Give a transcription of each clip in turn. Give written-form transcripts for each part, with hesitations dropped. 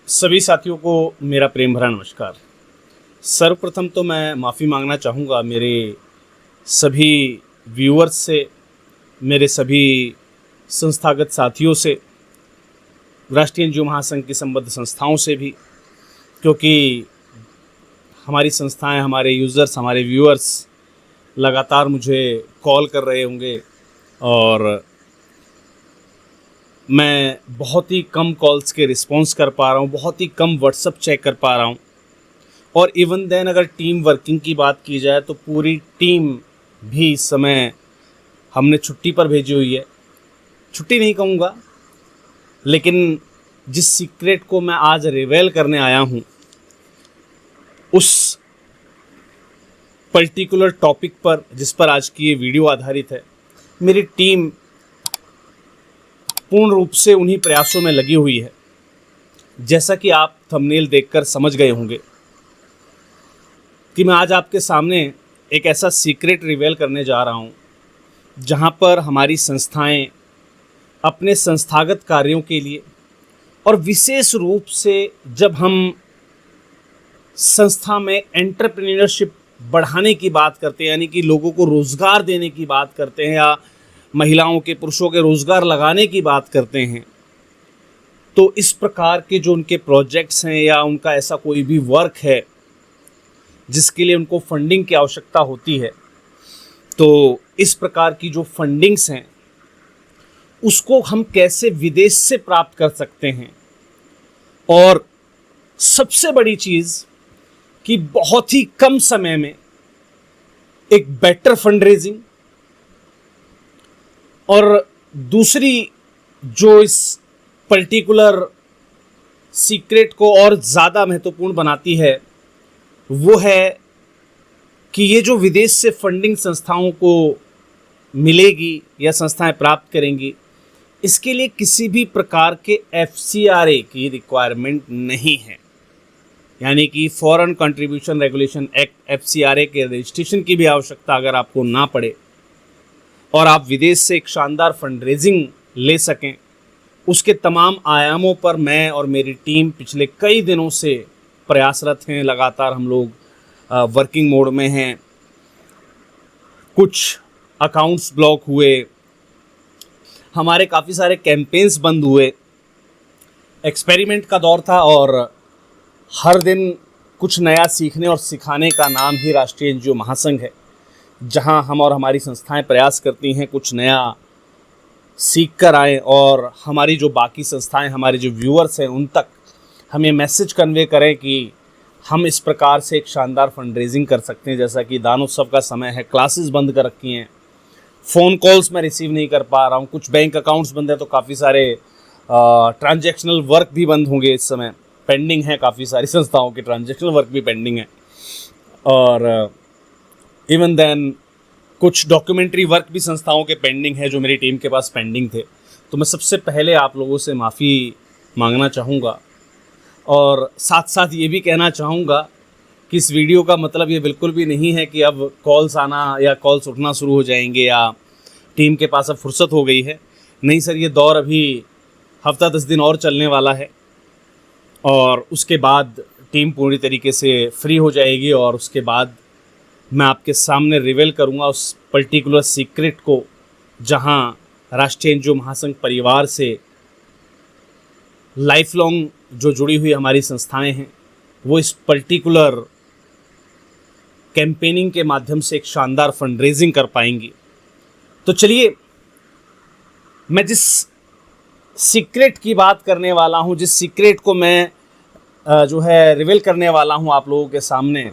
सभी साथियों को मेरा प्रेम भरा नमस्कार। सर्वप्रथम तो मैं माफ़ी मांगना चाहूँगा मेरे सभी व्यूअर्स से, मेरे सभी संस्थागत साथियों से, राष्ट्रीय एनजीओ महासंघ की संबद्ध संस्थाओं से भी, क्योंकि हमारी संस्थाएं, हमारे यूज़र्स, हमारे व्यूअर्स लगातार मुझे कॉल कर रहे होंगे और मैं बहुत ही कम कॉल्स के रिस्पॉन्स कर पा रहा हूँ, बहुत ही कम व्हाट्सअप चेक कर पा रहा हूँ। और इवन देन अगर टीम वर्किंग की बात की जाए तो पूरी टीम भी इस समय हमने छुट्टी पर भेजी हुई है। छुट्टी नहीं कहूँगा, लेकिन जिस सीक्रेट को मैं आज रिवेल करने आया हूँ उस पर्टिकुलर टॉपिक पर, जिस पर आज की ये वीडियो आधारित है, मेरी टीम पूर्ण रूप से उन्हीं प्रयासों में लगी हुई है। जैसा कि आप थंबनेल देखकर समझ गए होंगे कि मैं आज आपके सामने एक ऐसा सीक्रेट रिवेल करने जा रहा हूं जहां पर हमारी संस्थाएं अपने संस्थागत कार्यों के लिए, और विशेष रूप से जब हम संस्था में एंटरप्रेन्योरशिप बढ़ाने की बात करते हैं, यानी कि लोगों को रोज़गार देने की बात करते हैं या महिलाओं के, पुरुषों के रोज़गार लगाने की बात करते हैं, तो इस प्रकार के जो उनके प्रोजेक्ट्स हैं या उनका ऐसा कोई भी वर्क है जिसके लिए उनको फंडिंग की आवश्यकता होती है, तो इस प्रकार की जो फंडिंग्स हैं उसको हम कैसे विदेश से प्राप्त कर सकते हैं। और सबसे बड़ी चीज़ कि बहुत ही कम समय में एक बेटर फंड रेजिंग, और दूसरी जो इस पर्टिकुलर सीक्रेट को और ज़्यादा महत्वपूर्ण बनाती है वो है कि ये जो विदेश से फंडिंग संस्थाओं को मिलेगी या संस्थाएं प्राप्त करेंगी, इसके लिए किसी भी प्रकार के FCRA की रिक्वायरमेंट नहीं है, यानी कि foreign contribution regulation act FCRA के रजिस्ट्रेशन की भी आवश्यकता अगर आपको ना पड़े और आप विदेश से एक शानदार फंड रेजिंग ले सकें, उसके तमाम आयामों पर मैं और मेरी टीम पिछले कई दिनों से प्रयासरत हैं। लगातार हम लोग वर्किंग मोड में हैं। कुछ अकाउंट्स ब्लॉक हुए, हमारे काफ़ी सारे कैंपेन्स बंद हुए, एक्सपेरिमेंट का दौर था और हर दिन कुछ नया सीखने और सिखाने का नाम ही राष्ट्रीय एनजीओ महासंघ है, जहां हम और हमारी संस्थाएं प्रयास करती हैं कुछ नया सीख कर आएँ और हमारी जो बाकी संस्थाएं, हमारे जो व्यूअर्स हैं, उन तक हम ये मैसेज कन्वे करें कि हम इस प्रकार से एक शानदार फंड रेजिंग कर सकते हैं। जैसा कि दानोत्सव का समय है, क्लासेस बंद कर रखी हैं, फ़ोन कॉल्स मैं रिसीव नहीं कर पा रहा हूँ, कुछ बैंक अकाउंट्स बंद है, तो काफ़ी सारे ट्रांजैक्शनल वर्क भी बंद होंगे। इस समय पेंडिंग है, काफ़ी सारी संस्थाओं के ट्रांजैक्शनल वर्क भी पेंडिंग है, और इवन देन कुछ डॉक्यूमेंट्री वर्क भी संस्थाओं के पेंडिंग है जो मेरी टीम के पास पेंडिंग थे। तो मैं सबसे पहले आप लोगों से माफ़ी मांगना चाहूँगा और साथ साथ ये भी कहना चाहूँगा कि इस वीडियो का मतलब ये बिल्कुल भी नहीं है कि अब कॉल्स आना या कॉल्स उठना शुरू हो जाएंगे या टीम के पास अब फुर्सत हो गई है। नहीं सर, ये दौर अभी हफ्ता 10 दिन और चलने वाला है और उसके बाद टीम पूरी तरीके से फ्री हो जाएगी और उसके बाद मैं आपके सामने रिवेल करूंगा उस पर्टिकुलर सीक्रेट को, जहां राष्ट्रीय एनजीओ महासंघ परिवार से लाइफ लॉन्ग जो जुड़ी हुई हमारी संस्थाएं हैं वो इस पर्टिकुलर कैंपेनिंग के माध्यम से एक शानदार फंड रेजिंग कर पाएंगी। तो चलिए, मैं जिस सीक्रेट की बात करने वाला हूं, जिस सीक्रेट को मैं जो है रिवेल करने वाला हूं आप लोगों के सामने,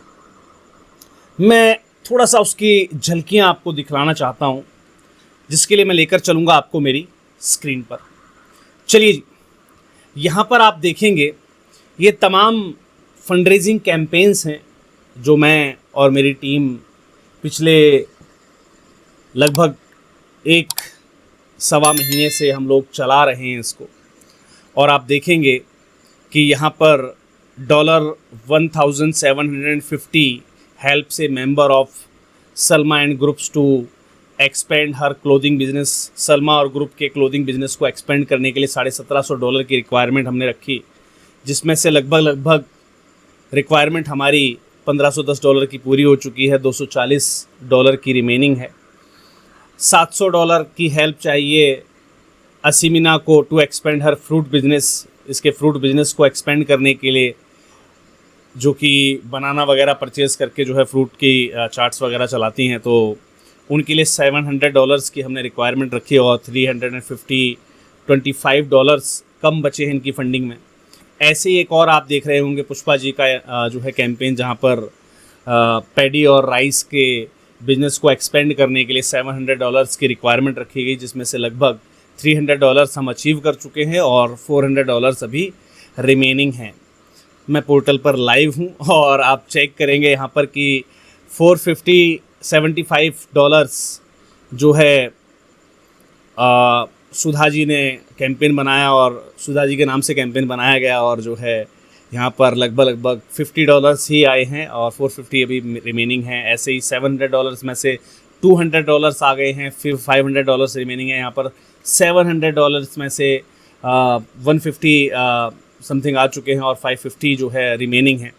मैं थोड़ा सा उसकी झलकियां आपको दिखलाना चाहता हूं, जिसके लिए मैं लेकर चलूंगा आपको मेरी स्क्रीन पर। चलिए जी, यहाँ पर आप देखेंगे ये तमाम फंड रेजिंग कैंपेन्स हैं जो मैं और मेरी टीम पिछले लगभग 1-1.25 महीने से हम लोग चला रहे हैं इसको। और आप देखेंगे कि यहाँ पर $1750 helps a member of Salma and Groups to expand her clothing business। Salma और ग्रुप के क्लोथिंग बिजनेस को एक्सपेंड करने के लिए $1750 की रिक्वायरमेंट हमने रखी जिसमें से लगभग रिक्वायरमेंट हमारी $1510 की पूरी हो चुकी है, $240 की रिमेनिंग है। $700 की हेल्प चाहिए असीमिना को to expand her fruit business, इसके फ्रूट बिजनेस को एक्सपेंड करने के लिए, जो कि बनाना वगैरह परचेज़ करके जो है फ्रूट की चार्ट्स वगैरह चलाती हैं, तो उनके लिए $700 की हमने रिक्वायरमेंट रखी है और $325 कम बचे हैं इनकी फंडिंग में। ऐसे ही एक और आप देख रहे होंगे पुष्पा जी का जो है कैंपेन, जहाँ पर पैडी और राइस के बिज़नेस को एक्सपेंड करने के लिए $700 की रिक्वायरमेंट रखी गई, जिसमें से लगभग $300 हम अचीव कर चुके हैं और $400 अभी रिमेनिंग हैं। मैं पोर्टल पर लाइव हूँ और आप चेक करेंगे यहाँ पर कि $475 जो है सुधा जी ने कैंपेन बनाया और सुधा जी के नाम से कैंपेन बनाया गया, और जो है यहाँ पर लगभग $50 ही आए हैं और 450 अभी रिमेनिंग हैं। ऐसे ही $700 में से $200 आ गए हैं, फिर $500 रिमेनिंग है। यहाँ पर $700 में से 150 समथिंग आ चुके हैं और 550 जो है रिमेनिंग है।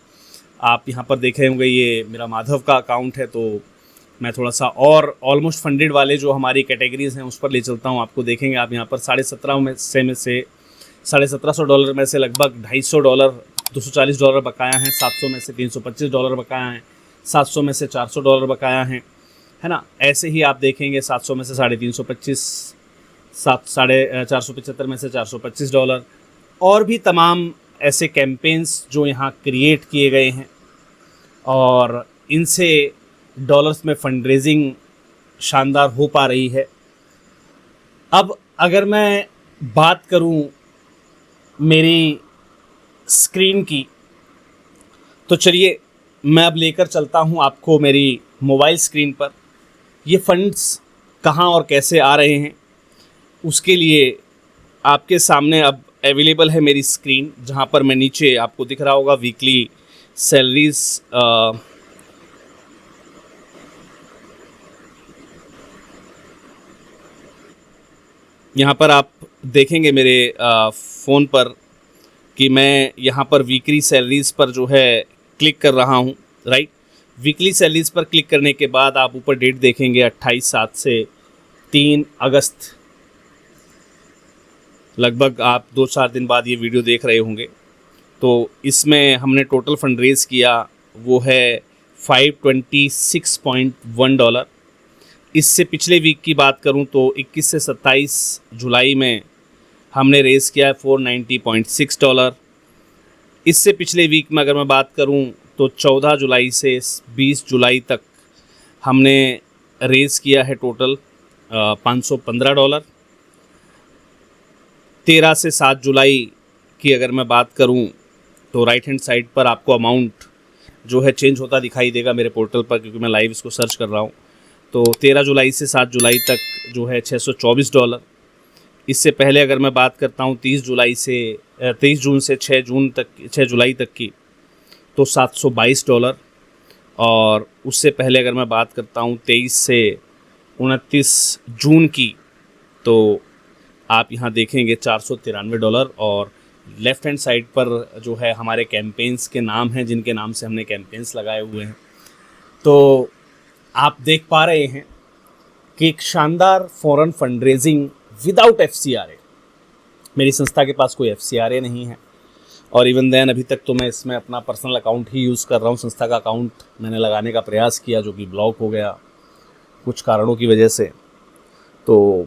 आप यहाँ पर देख रहे होंगे ये मेरा माधव का अकाउंट है, तो मैं थोड़ा सा और ऑलमोस्ट फंडेड वाले जो हमारी कैटेगरीज़ हैं उस पर ले चलता हूँ। आपको देखेंगे आप यहाँ पर $1750 में से लगभग $250 $240 बकाया हैं, 700 में से $325 बकाया हैं, 700 में से $400 बकाया हैं, है ना। ऐसे ही आप देखेंगे 700 में से $325, 475 में से $425 और भी तमाम ऐसे कैंपेन्स जो यहाँ क्रिएट किए गए हैं, और इनसे डॉलर्स में फंड रेजिंग शानदार हो पा रही है। अब अगर मैं बात करूं मेरी स्क्रीन की, तो चलिए मैं अब लेकर चलता हूं आपको मेरी मोबाइल स्क्रीन पर। ये फंड्स कहां और कैसे आ रहे हैं, उसके लिए आपके सामने अब अवेलेबल है मेरी स्क्रीन, जहां पर मैं नीचे आपको दिख रहा होगा वीकली सैलरीज। यहाँ पर आप देखेंगे मेरे फ़ोन पर कि मैं यहाँ पर वीकली सैलरीज़ पर जो है क्लिक कर रहा हूँ, राइट। वीकली सैलरीज़ पर क्लिक करने के बाद आप ऊपर डेट देखेंगे 28/7 से 3 अगस्त, लगभग आप 2-4 दिन बाद ये वीडियो देख रहे होंगे। तो इसमें हमने टोटल फंड रेज़ किया वो है $526.1। इससे पिछले वीक की बात करूं तो 21 से 27 जुलाई में हमने रेज़ किया है $490.6। इससे पिछले वीक में अगर मैं बात करूं तो 14 जुलाई से 20 जुलाई तक हमने रेज़ किया है टोटल $515। 13 से 7 जुलाई की अगर मैं बात करूं तो राइट हैंड साइड पर आपको अमाउंट जो है चेंज होता दिखाई देगा मेरे पोर्टल पर, क्योंकि मैं लाइव इसको सर्च कर रहा हूं। तो 13 जुलाई से 7 जुलाई तक जो है $624। इससे पहले अगर मैं बात करता हूँ 30 जून से 6 जुलाई तक की, तो $722। और उससे पहले अगर मैं बात करता हूँ 23 से 29 जून की, तो आप यहाँ देखेंगे $493। और लेफ़्ट हैंड साइड पर जो है हमारे कैंपेन्स के नाम हैं, जिनके नाम से हमने कैंपेन्स लगाए हुए हैं। तो आप देख पा रहे हैं कि एक शानदार foreign fund raising without FCRA। मेरी संस्था के पास कोई FCRA नहीं है, और इवन देन अभी तक तो मैं इसमें अपना पर्सनल अकाउंट ही यूज़ कर रहा हूँ। संस्था का अकाउंट मैंने लगाने का प्रयास किया, जो कि ब्लॉक हो गया कुछ कारणों की वजह से। तो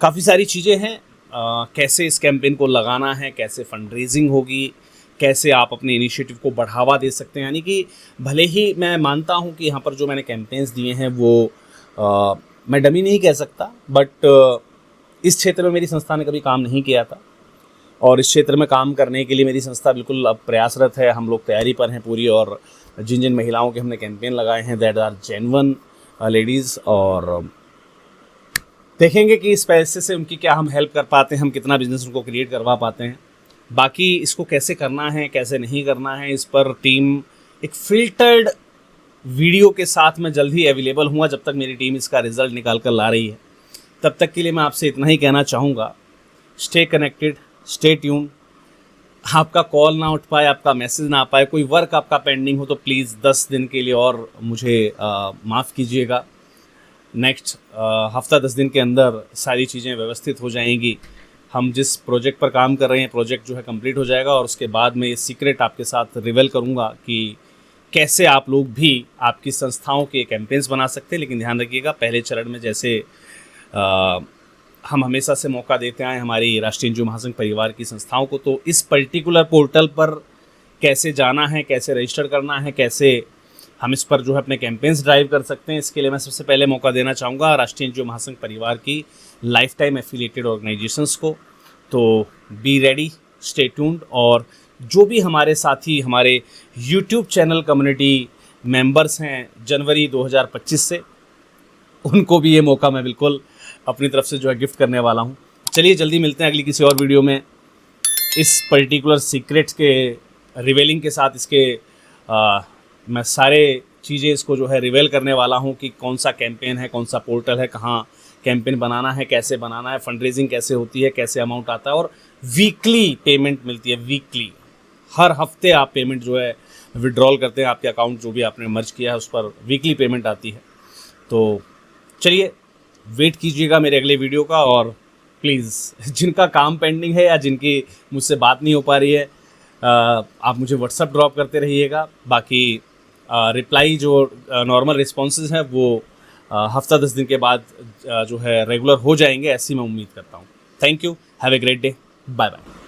काफ़ी सारी चीज़ें हैं, कैसे इस कैंपेन को लगाना है, कैसे फंड रेजिंग होगी, कैसे आप अपने इनिशिएटिव को बढ़ावा दे सकते हैं। यानी कि भले ही मैं मानता हूं कि यहाँ पर जो मैंने कैंपेन्स दिए हैं वो मैं डमी नहीं कह सकता, बट इस क्षेत्र में मेरी संस्था ने कभी काम नहीं किया था, और इस क्षेत्र में काम करने के लिए मेरी संस्था बिल्कुल अब प्रयासरत है। हम लोग तैयारी पर हैं पूरी, और जिन जिन महिलाओं के हमने कैंपेन लगाए हैं दैट आर जेन्युइन लेडीज़, और देखेंगे कि इस पैसे से उनकी क्या हम हेल्प कर पाते हैं, हम कितना बिजनेस उनको क्रिएट करवा पाते हैं। बाकी इसको कैसे करना है, कैसे नहीं करना है, इस पर टीम एक फ़िल्टर्ड वीडियो के साथ मैं जल्द ही अवेलेबल हूँ। जब तक मेरी टीम इसका रिज़ल्ट निकाल कर ला रही है, तब तक के लिए मैं आपसे इतना ही कहना चाहूँगा, स्टे कनेक्टेड, स्टे ट्यून। आपका कॉल ना उठ पाए, आपका मैसेज ना आ पाए, कोई वर्क आपका पेंडिंग हो, तो प्लीज़ 10 दिन के लिए और मुझे माफ़ कीजिएगा। नेक्स्ट हफ्ता 10 दिन के अंदर सारी चीज़ें व्यवस्थित हो जाएंगी। हम जिस प्रोजेक्ट पर काम कर रहे हैं, प्रोजेक्ट जो है कंप्लीट हो जाएगा, और उसके बाद मैं ये सीक्रेट आपके साथ रिवील करूँगा कि कैसे आप लोग भी आपकी संस्थाओं के कैंपेन्स बना सकते हैं। लेकिन ध्यान रखिएगा, पहले चरण में जैसे हम हमेशा से मौका देते आए हमारी राष्ट्रीय एनजीओ महासंघ परिवार की संस्थाओं को, तो इस पर्टिकुलर पोर्टल पर कैसे जाना है, कैसे रजिस्टर करना है, कैसे हम इस पर जो है अपने कैंपेन्स ड्राइव कर सकते हैं, इसके लिए मैं सबसे पहले मौका देना चाहूँगा राष्ट्रीय एनजीओ महासंघ परिवार की लाइफ टाइम एफिलिएटेड ऑर्गेनाइजेशंस को। तो बी रेडी, स्टे ट्यून्ड, और जो भी हमारे साथी हमारे यूट्यूब चैनल कम्युनिटी मेंबर्स हैं जनवरी 2025 से, उनको भी ये मौका मैं बिल्कुल अपनी तरफ से जो है गिफ्ट करने वाला हूँ। चलिए जल्दी मिलते हैं अगली किसी और वीडियो में इस पर्टिकुलर सीक्रेट्स के रिवेलिंग के साथ। इसके मैं सारे चीज़ें इसको जो है रिवेल करने वाला हूँ कि कौन सा कैंपेन है, कौन सा पोर्टल है, कहाँ कैंपेन बनाना है, कैसे बनाना है, फंड रेजिंग कैसे होती है, कैसे अमाउंट आता है, और वीकली पेमेंट मिलती है। वीकली, हर हफ्ते आप पेमेंट जो है विड्रॉल करते हैं, आपके अकाउंट जो भी आपने मर्ज किया है उस पर वीकली पेमेंट आती है। तो चलिए वेट कीजिएगा मेरे अगले वीडियो का, और प्लीज़ जिनका काम पेंडिंग है या जिनकी मुझसे बात नहीं हो पा रही है, आप मुझे व्हाट्सएप ड्रॉप करते रहिएगा। बाकी रिप्लाई जो नॉर्मल रिस्पॉन्सेज हैं वो हफ्ता 10 दिन के बाद जो है रेगुलर हो जाएंगे, ऐसी मैं उम्मीद करता हूँ। Thank you, have a great day, bye bye.